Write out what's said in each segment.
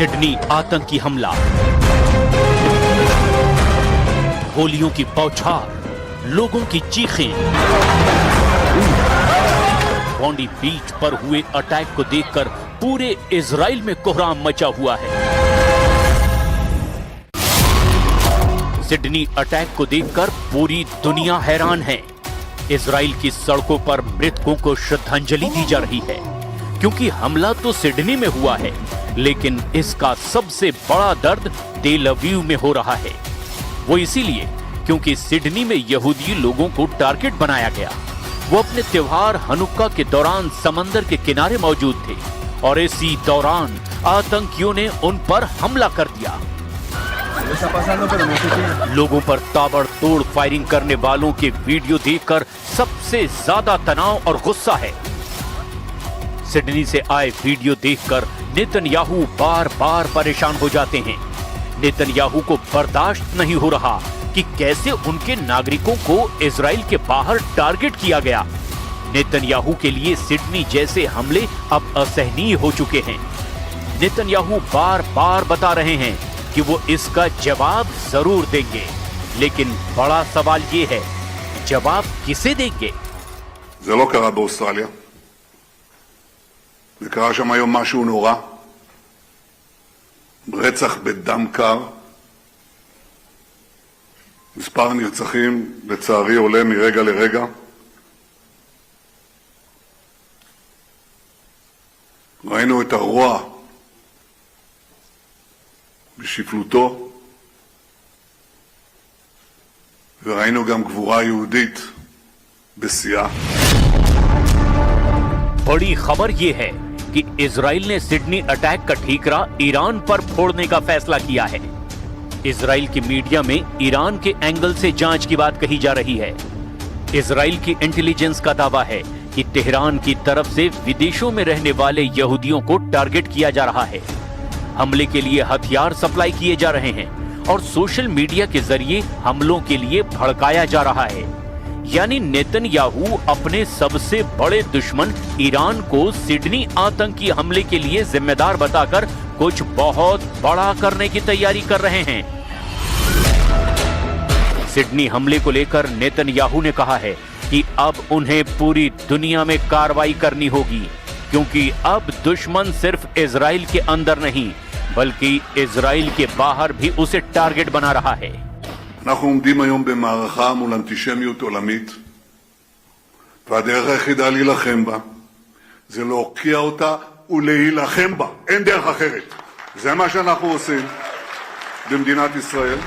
Sydney आतंकी हमला, गोलियों की बौछार, लोगों की चीखें। बॉन्डी बीच पर हुए अटैक को देखकर पूरे इजराइल में कोहराम मचा हुआ है। सिडनी अटैक को देखकर पूरी दुनिया हैरान है। इजराइल की सड़कों पर मृतकों को श्रद्धांजलि दी जा रही है, क्योंकि हमला तो सिडनी में हुआ है, लेकिन इसका सबसे बड़ा दर्द तेल अवीव में हो रहा है। वो इसीलिए क्योंकि सिडनी में यहूदी लोगों को टारगेट बनाया गया। वो अपने त्योहार हनुक्का के दौरान समंदर के किनारे मौजूद थे और इसी दौरान आतंकियों ने उन पर हमला कर दिया। लोगों पर ताबड़तोड़ फायरिंग करने वालों के वीडियो देखकर सबसे ज्यादा तनाव और गुस्सा है। सिडनी से आए वीडियो देखकर नेतन्याहू बार बार परेशान हो जाते हैं। नेतन्याहू को बर्दाश्त नहीं हो रहा कि कैसे उनके नागरिकों को इजराइल के बाहर टारगेट किया गया। नेतन्याहू के लिए सिडनी जैसे हमले अब असहनीय हो चुके हैं। नेतन्याहू बार बार बता रहे हैं कि वो इसका जवाब जरूर देंगे, लेकिन बड़ा सवाल ये है, जवाब किसे देंगे? זה לא קרה באוסטרליה. זה קרה שם היום משהו נורא. רצח בדם קר. מספר הנרצחים לצערי עולה מרגע לרגע. ראינו את הרוע בשפלותו, וראינו גם גבורה יהודית בשיאה. बड़ी खबर यह है कि इजराइल ने सिडनी अटैक का ठीकरा ईरान पर फोड़ने का फैसला किया है। इजराइल की मीडिया में ईरान के एंगल से जांच की बात कही जा रही है। इजराइल की इंटेलिजेंस का दावा है कि तेहरान की तरफ से विदेशों में रहने वाले यहूदियों को टारगेट किया जा रहा है। हमले के लिए हथियार सप्लाई किए जा रहे हैं और सोशल मीडिया के जरिए हमलों के लिए भड़काया जा रहा है। यानी नेतन्याहू अपने सबसे बड़े दुश्मन ईरान को सिडनी आतंकी हमले के लिए जिम्मेदार बताकर कुछ बहुत बड़ा करने की तैयारी कर रहे हैं। सिडनी हमले को लेकर नेतन्याहू ने कहा है कि अब उन्हें पूरी दुनिया में कार्रवाई करनी होगी, क्योंकि अब दुश्मन सिर्फ इजराइल के अंदर नहीं बल्कि इजराइल के बाहर भी उसे टारगेट बना रहा है। אנחנו עומדים היום במערכה מול אנטישמיות עולמית, והדרך היחידה להילחם בה זה להוקיע אותה ולהילחם בה. אין דרך אחרת. זה מה שאנחנו עושים במדינת ישראל.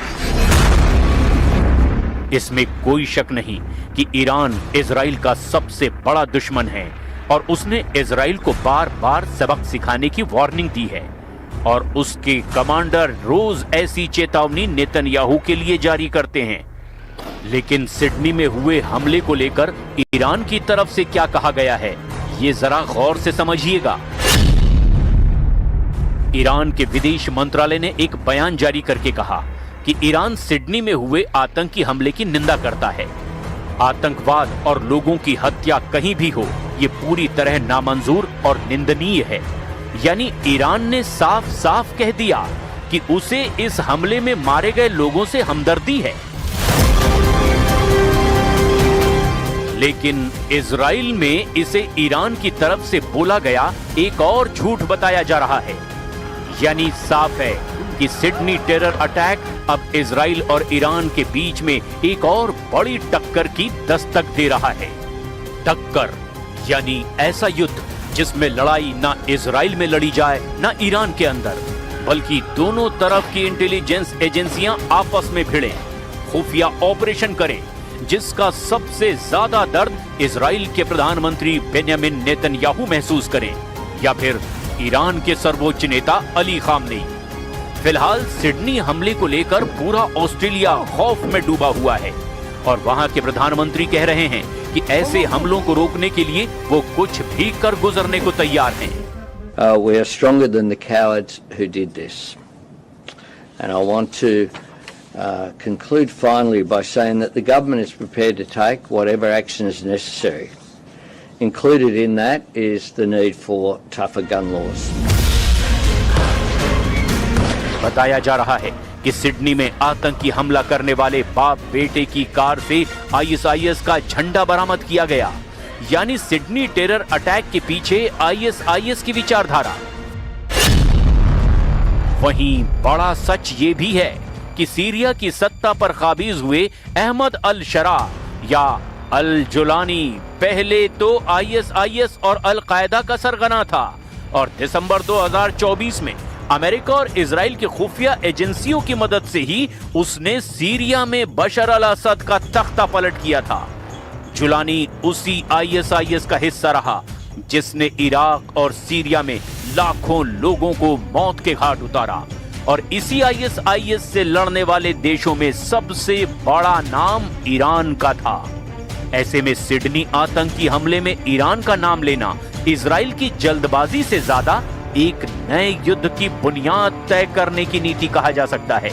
इसमें कोई शक नहीं कि ईरान इजराइल का सबसे बड़ा दुश्मन है और उसने इजराइल को बार बार सबक सिखाने की वार्निंग दी है और उसके कमांडर रोज ऐसी चेतावनी नेतन्याहू के लिए जारी करते हैं। लेकिन सिडनी में हुए हमले को लेकर ईरान की तरफ से क्या कहा गया है, ये जरा गौर से समझिएगा। ईरान के विदेश मंत्रालय ने एक बयान जारी करके कहा कि ईरान सिडनी में हुए आतंकी हमले की निंदा करता है। आतंकवाद और लोगों की हत्या कहीं भी हो, ये पूरी तरह नामंजूर और निंदनीय है। यानी ईरान ने साफ साफ कह दिया कि उसे इस हमले में मारे गए लोगों से हमदर्दी है। लेकिन इजराइल में इसे ईरान की तरफ से बोला गया एक और झूठ बताया जा रहा है। यानी साफ है कि सिडनी टेरर अटैक अब इजराइल और ईरान के बीच में एक और बड़ी टक्कर की दस्तक दे रहा है। टक्कर यानी ऐसा युद्ध जिसमें लड़ाई ना इजराइल में लड़ी जाए ना ईरान के अंदर, बल्कि दोनों तरफ की इंटेलिजेंस एजेंसियां आपस में भिड़ें, खुफिया ऑपरेशन करें, जिसका सबसे ज्यादा दर्द इजराइल के प्रधानमंत्री बेंयामिन नेतन्याहू महसूस करें या फिर ईरान के सर्वोच्च नेता अली खामनेई। फिलहाल सिडनी हमले को लेकर पूरा ऑस्ट्रेलिया खौफ में डूबा हुआ है और वहां के प्रधानमंत्री कह रहे हैं कि ऐसे हमलों को रोकने के लिए वो कुछ भी कर गुजरने को तैयार हैं। We are stronger than the cowards who did this. And I want to conclude finally by saying that the government is prepared to take whatever action is necessary. Included in that is the need for tougher gun laws. बताया जा रहा है कि Sydney में आतंकी हमला करने वाले बाप बेटे की कार से आईएसआईएस का झंडा बरामद किया गया। यानी सिडनी टेरर अटैक के पीछे आईएसआईएस की विचारधारा। वहीं बड़ा सच ये भी है कि सीरिया की सत्ता पर काबिज हुए अहमद अल शरा या अल जुलानी पहले तो आईएसआईएस और अल कायदा का सरगना था और दिसंबर 2024 में अमेरिका और इजराइल की खुफिया एजेंसियों की मदद से ही उसने सीरिया में बशर अल असद का तख्ता पलट किया था। जुलानी उसी आईएसआईएस का हिस्सा रहा जिसने इराक और सीरिया में लाखों लोगों को मौत के घाट उतारा और इसी आईएसआईएस से लड़ने वाले देशों में सबसे बड़ा नाम ईरान का था। ऐसे में सिडनी आतंकी हमले में ईरान का नाम लेना इजराइल की जल्दबाजी से ज्यादा एक नए युद्ध की बुनियाद तय करने की नीति कहा जा सकता है।